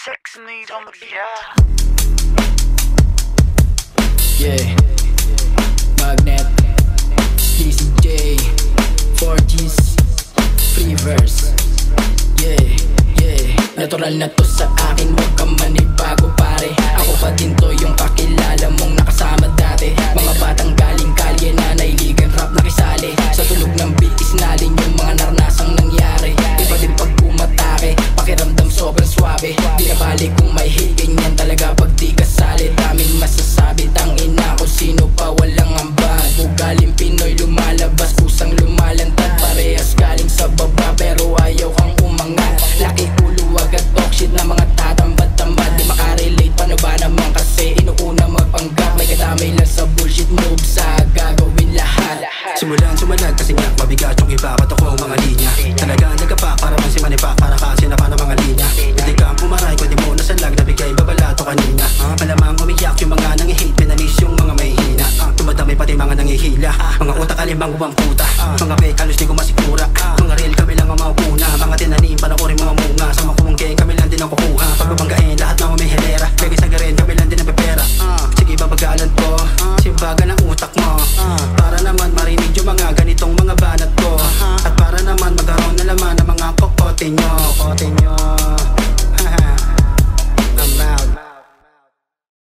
Sex need on the beat. Yeah, Magnet, DCJ, 4Gs, free verse. Yeah, natural na to sa akin, huwag kang manibago pare. Ako pa din to yung kakilala mong nakasama dati. Mga batang galing kalye na nailigan rap na kisali. Sa tunog ng beat isnalin yung mga narnasang nangyari. Iba din pag pumatake, pakiramdam sobrang swabe. Di na balik kung may hit, ganyan talaga pag di kasali. Daming masasabi, tangina kung sino pa walang ambag. Ugaling Pinoy lumalabas, pusang lumalantad. Parehas galing sa baba pero ayaw kang umangat. Laki ulo agad talk shit na mga tatamad-tamad. Di makarelate, paano ba naman kasi inuuna magpanggap. May kadamay lang sa bullshit moves, sa gagawin lahat. Simulan kasi nga mabigat yung iba. Ba't ako mga linya talagang nagkapak para man si Manipak. Para kasi na pa ng mga linya. Hindi kang pumaray kundi mo nasalag. Nabigay babalato kanina. Malamang umiyak yung mga nangihate. Pinalis yung mga may hina. Tumadami pati mga nangihila. Mga utak alimbang ubang puta. Mga fake halos di ko masikura. Mga real kami lang ang maupuna. Mga tinanim panakurin mga